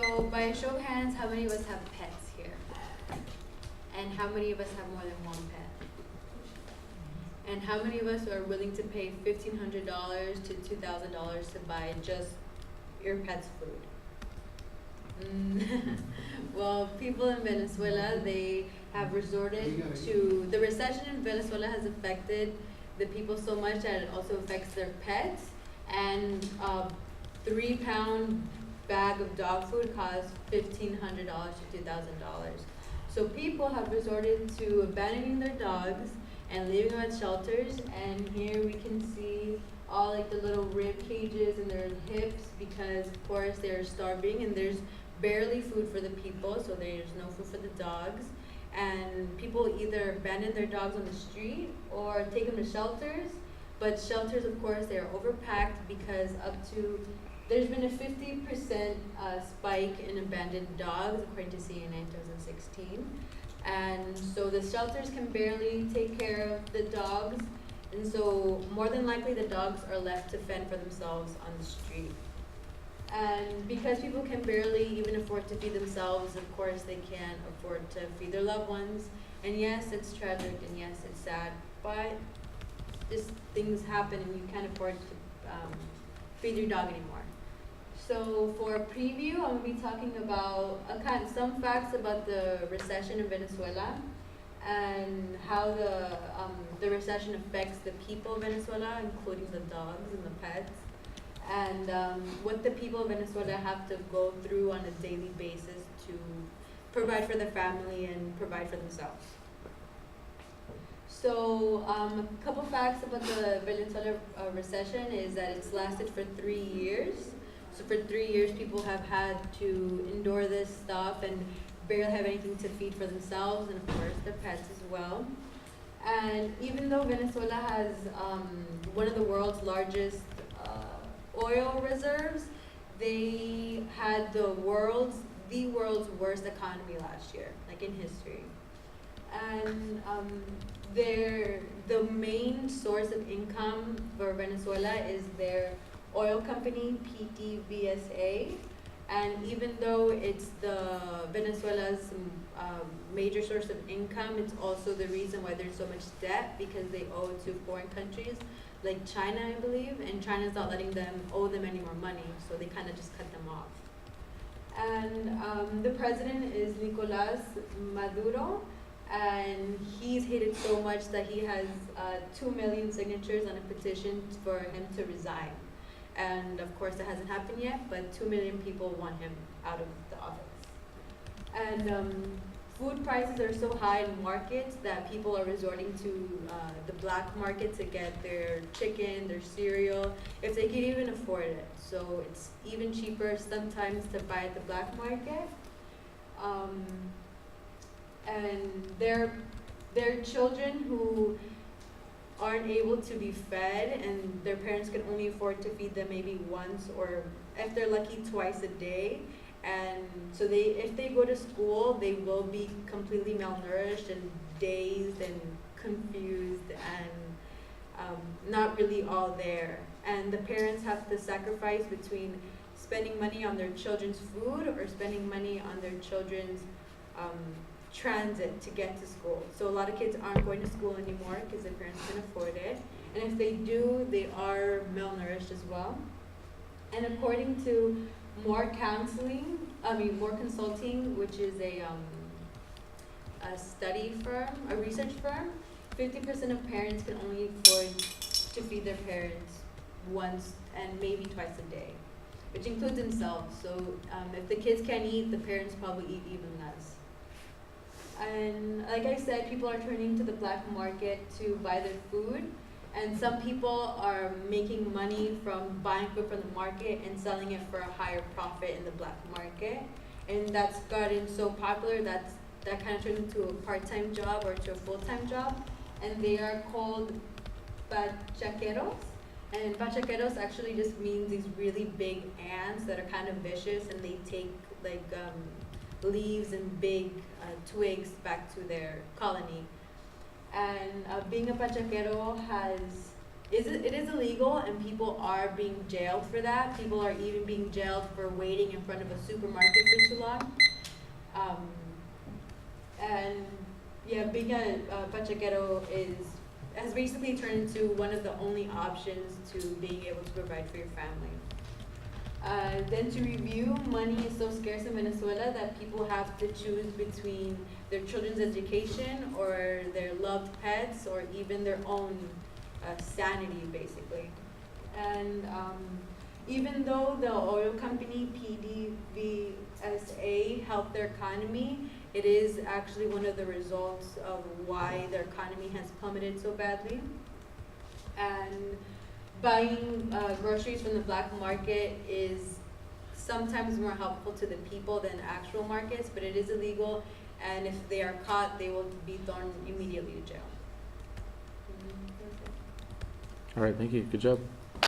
So by a show of hands, how many of us have pets here? And how many of us have more than one pet? And how many of us are willing to pay $1,500 to $2,000 to buy just your pet's food? Well, people in Venezuela, they have resorted to, the recession in Venezuela has affected the people so much that it also affects their pets. And a 3-pound bag of dog food costs $1,500 to $2,000. So people have resorted to abandoning their dogs and leaving them at shelters. And here we can see all like the little rib cages and their hips, because of course they're starving and there's barely food for the people, so there's no food for the dogs. And people either abandon their dogs on the street or take them to shelters. But shelters, of course, they are overpacked because there's been a 50% spike in abandoned dogs, according to CNN 2016. And so the shelters can barely take care of the dogs. And so more than likely the dogs are left to fend for themselves on the street. And because people can barely even afford to feed themselves, of course they can't afford to feed their loved ones. And yes, it's tragic, and yes, it's sad, but just things happen and you can't afford to feed your dog anymore. So for a preview, I'm going to be talking about some facts about the recession in Venezuela and how the recession affects the people of Venezuela, including the dogs and the pets, and what the people of Venezuela have to go through on a daily basis to provide for their family and provide for themselves. So a couple facts about the Venezuela recession is that it's lasted for 3 years. So for 3 years, people have had to endure this stuff and barely have anything to feed for themselves, and of course their pets as well. And even though Venezuela has one of the world's largest oil reserves, they had the world's worst economy last year, like in history. And the main source of income for Venezuela is their oil company, PDVSA. And even though it's the Venezuela's major source of income, it's also the reason why there's so much debt, because they owe to foreign countries like China, I believe, and China's not letting them owe them any more money, so they kind of just cut them off. And the president is Nicolas Maduro, and he's hated so much that he has 2 million signatures on a petition for him to resign. And of course that hasn't happened yet, but 2 million people want him out of the office. And food prices are so high in markets that people are resorting to the black market to get their chicken, their cereal, if they can even afford it. So it's even cheaper sometimes to buy at the black market. And there are children who aren't able to be fed, and their parents can only afford to feed them maybe once, or if they're lucky, twice a day. And so if they go to school, they will be completely malnourished and dazed and confused and not really all there. And the parents have to sacrifice between spending money on their children's food or spending money on their children's transit to get to school. So a lot of kids aren't going to school anymore because their parents can afford it. And if they do, they are malnourished as well. And according to More Consulting, which is a study firm, a research firm, 50% of parents can only afford to feed their parents once and maybe twice a day, which includes themselves. So if the kids can't eat, the parents probably eat even less. And like I said, people are turning to the black market to buy their food. And some people are making money from buying food from the market and selling it for a higher profit in the black market. And that's gotten so popular that kind of turned into a part-time job or to a full-time job. And they are called bachaqueros. And bachaqueros actually just means these really big ants that are kind of vicious, and they take like leaves and big twigs back to their colony. And being a bachaquero has it is illegal, and people are being jailed for that. People are even being jailed for waiting in front of a supermarket for too long. And yeah, being a pachaquero has basically turned into one of the only options to being able to provide for your family. Then to review, money is so scarce in Venezuela that people have to choose between their children's education or their loved pets or even their own sanity, basically. And even though the oil company PDVSA helped their economy, it is actually one of the results of why their economy has plummeted so badly. And buying groceries from the black market is sometimes more helpful to the people than actual markets, but it is illegal, and if they are caught, they will be thrown immediately to jail. All right, thank you. Good job.